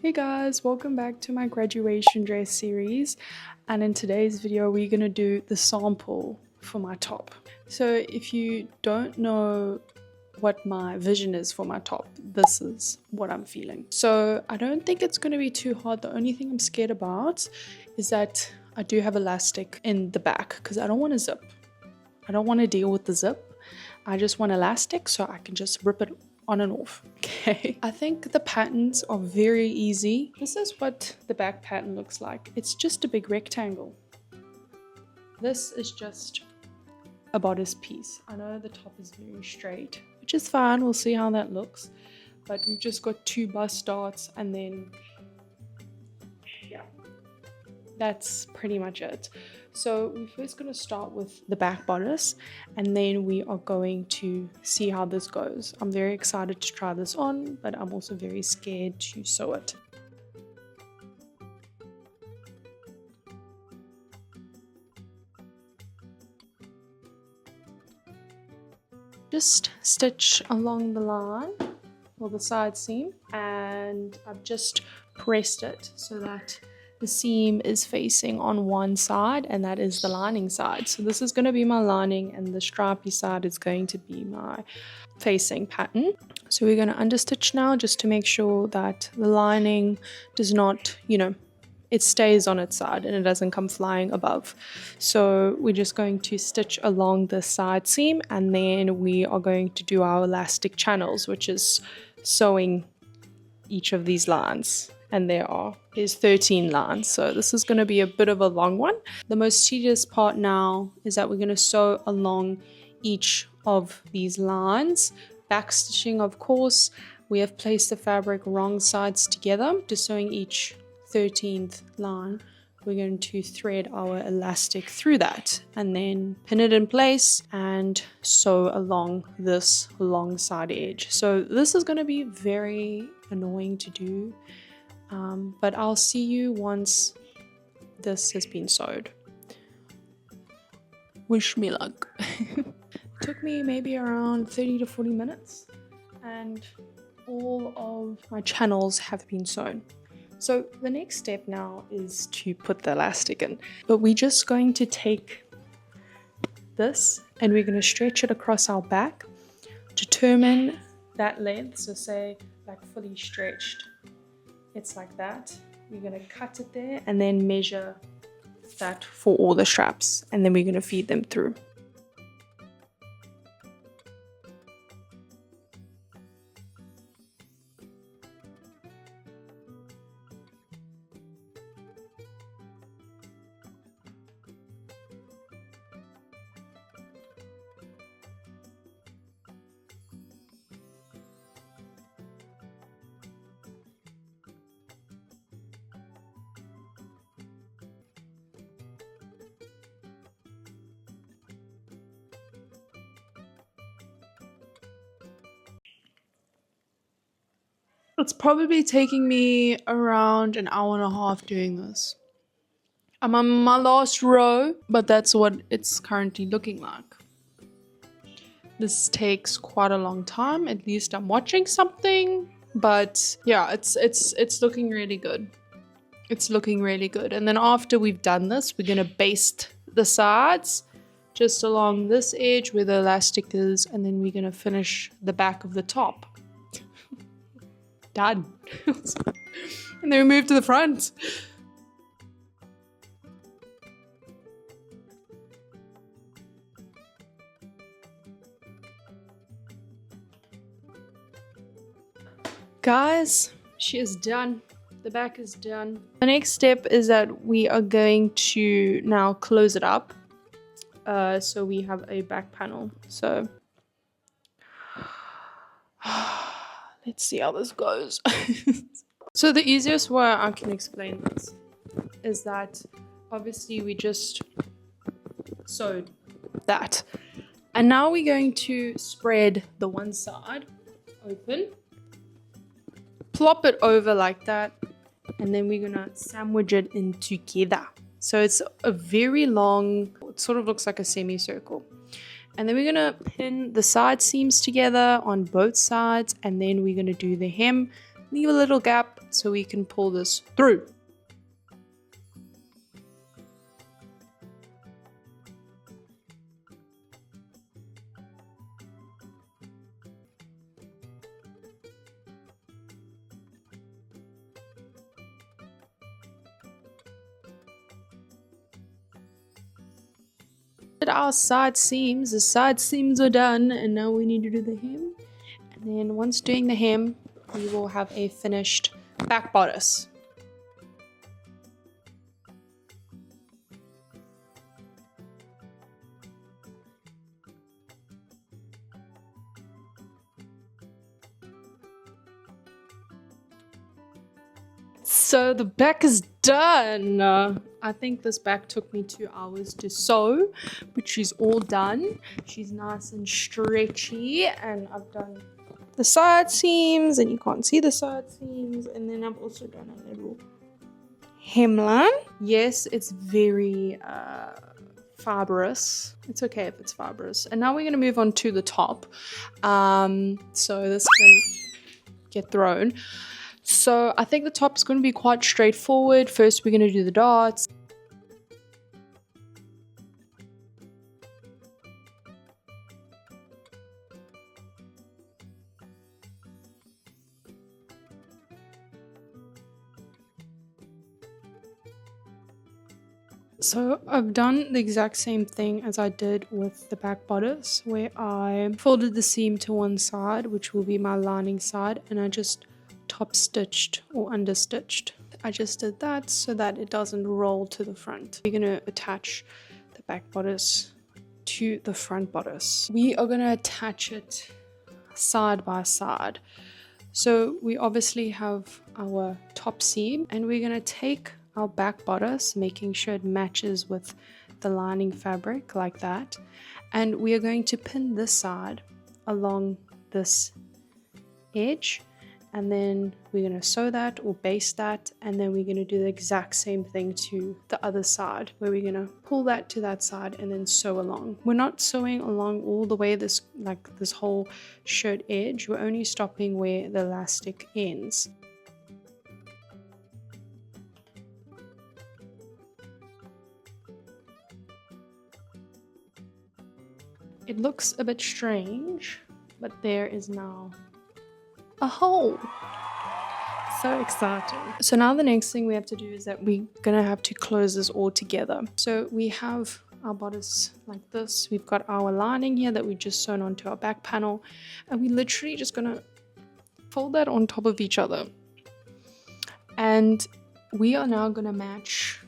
Hey guys, welcome back to my graduation dress series, and in today's video we're going to do the sample for my top. So if you don't know what my vision is for my top, this is what I'm feeling. So I don't think it's going to be too hard. The only thing I'm scared about is that I do have elastic in the back because I don't want to zip. I don't want to deal with the zip. I just want elastic so I can just rip it on and off. Okay, I think the patterns are very easy. This is what the back pattern looks like. It's just a big rectangle. This is just a bodice piece. I know the top is very straight, which is fine. We'll see how that looks. But we've just got 2 bust darts and then yeah, that's pretty much it. So we're first going to start with the back bodice and then we are going to see how this goes. I'm very excited to try this on, but I'm also very scared to sew it. Just stitch along the line or the side seam, and I've just pressed it so that the seam is facing on one side, and that is the lining side. So this is going to be my lining and the stripy side is going to be my facing pattern. So we're going to understitch now just to make sure that the lining does not, it stays on its side and it doesn't come flying above. So we're just going to stitch along the side seam, and then we are going to do our elastic channels, which is sewing each of these lines. And there's 13 lines, so this is going to be a bit of a long one. The most tedious part now is that we're going to sew along each of these lines. Backstitching, of course, we have placed the fabric wrong sides together. To sewing each 13th line, we're going to thread our elastic through that and then pin it in place and sew along this long side edge. So this is going to be very annoying to do. But I'll see you once this has been sewed. Wish me luck. It took me maybe around 30 to 40 minutes and all of my channels have been sewn. So the next step now is to put the elastic in. But we're just going to take this and we're going to stretch it across our back, determine that length, so say like fully stretched. It's like that. We're going to cut it there and then measure that for all the straps, and then we're going to feed them through. It's probably taking me around an hour and a half doing this. I'm on my last row, but that's what it's currently looking like. This takes quite a long time. At least I'm watching something, but yeah, it's looking really good. It's looking really good. And then after we've done this, we're gonna baste the sides just along this edge where the elastic is, and then we're gonna finish the back of the top. Done. And then we move to the front. Guys, she is done. The back is done. The next step is that we are going to now close it up. So we have a back panel. So let's see how this goes. So the easiest way I can explain this is that obviously we just sewed that. And now we're going to spread the one side open, plop it over like that, and then we're gonna sandwich it in together. So it's a very long, it sort of looks like a semicircle. And then we're gonna pin the side seams together on both sides, and then we're gonna do the hem leave a little gap so we can pull this through. Our side seams, the side seams are done, and now we need to do the hem. And then once doing the hem, we will have a finished back bodice. So the back is done. I think this back took me 2 hours to sew, but she's all done. She's nice and stretchy, and I've done the side seams, and you can't see the side seams, and then I've also done a little hemline. Yes, it's very fibrous. It's okay if it's fibrous. And now we're going to move on to the top, so this can get thrown. So I think the top is going to be quite straightforward. First we're going to do the darts. So I've done the exact same thing as I did with the back bodice, where I folded the seam to one side, which will be my lining side, and I just top stitched or understitched. I just did that so that it doesn't roll to the front. We're going to attach the back bodice to the front bodice. We are going to attach it side by side. So we obviously have our top seam, and we're going to take our back bodice, making sure it matches with the lining fabric like that, and we are going to pin this side along this edge, and then we're going to sew that or baste that, and then we're going to do the exact same thing to the other side, where we're going to pull that to that side and then sew along. We're not sewing along all the way this whole shirt edge. We're only stopping where the elastic ends. It looks a bit strange, but there is now a hole. So exciting. So now the next thing we have to do is that we're gonna have to close this all together. So we have our bodice like this. We've got our lining here that we just sewn onto our back panel, and we're literally just gonna fold that on top of each other. And we are now gonna match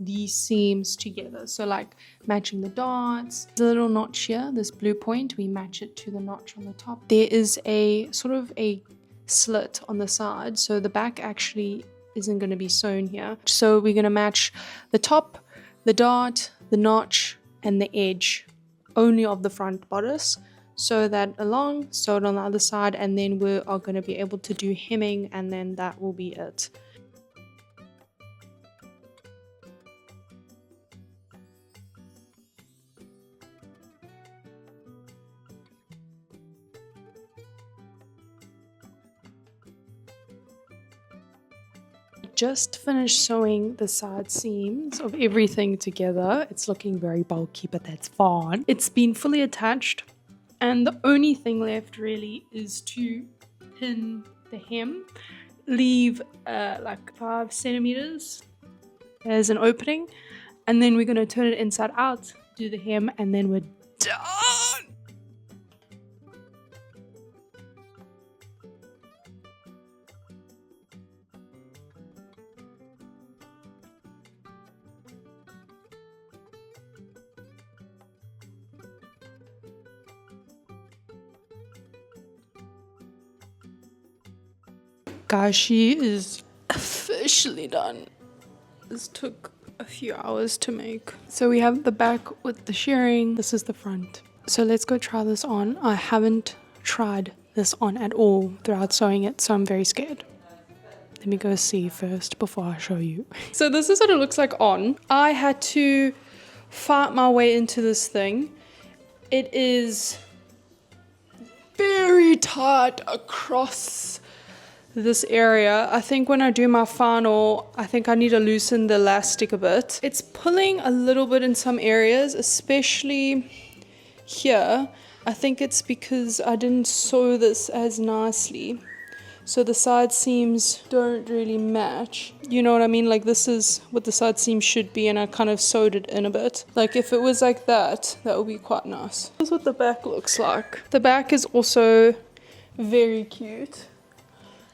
these seams together. So like matching the darts, the little notch here, this blue point, we match it to the notch on the top. There is a sort of a slit on the side, so the back actually isn't going to be sewn here. So we're going to match the top, the dart, the notch, and the edge only of the front bodice. Sew that along, sew it on the other side, and then we are going to be able to do hemming, and then that will be it. Just finished sewing the side seams of everything together. It's looking very bulky, but that's fine. It's been fully attached, and the only thing left really is to pin the hem. Leave like 5 centimeters as an opening, and then we're going to turn it inside out, do the hem, and then we're done. Guys, she is officially done. This took a few hours to make. So we have the back with the shirring. This is the front. So let's go try this on. I haven't tried this on at all throughout sewing it, so I'm very scared. Let me go see first before I show you. So this is what it looks like on. I had to fight my way into this thing. It is very tight across this area. I think when I do my final, I think I need to loosen the elastic a bit. It's pulling a little bit in some areas, especially here. I think it's because I didn't sew this as nicely. So the side seams don't really match. You know what I mean? Like this is what the side seam should be, and I kind of sewed it in a bit. Like if it was like that, that would be quite nice. This is what the back looks like. The back is also very cute.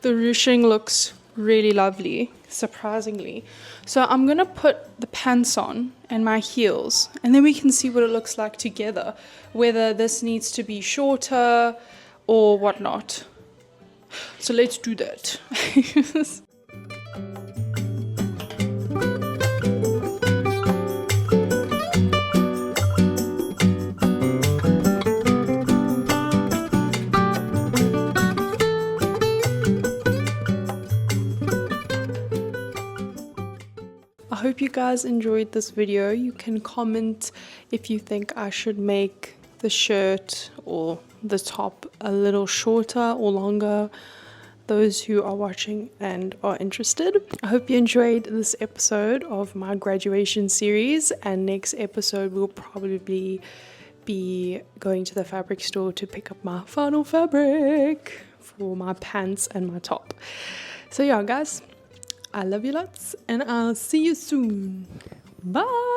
The ruching looks really lovely, surprisingly. So I'm gonna put the pants on and my heels, and then we can see what it looks like together, whether this needs to be shorter or whatnot. So let's do that. I hope you guys enjoyed this video. You can comment if you think I should make the shirt or the top a little shorter or longer. Those who are watching and are interested. I hope you enjoyed this episode of my graduation series, and next episode will probably be going to the fabric store to pick up my final fabric for my pants and my top. So yeah guys, I love you lots, and I'll see you soon. Bye.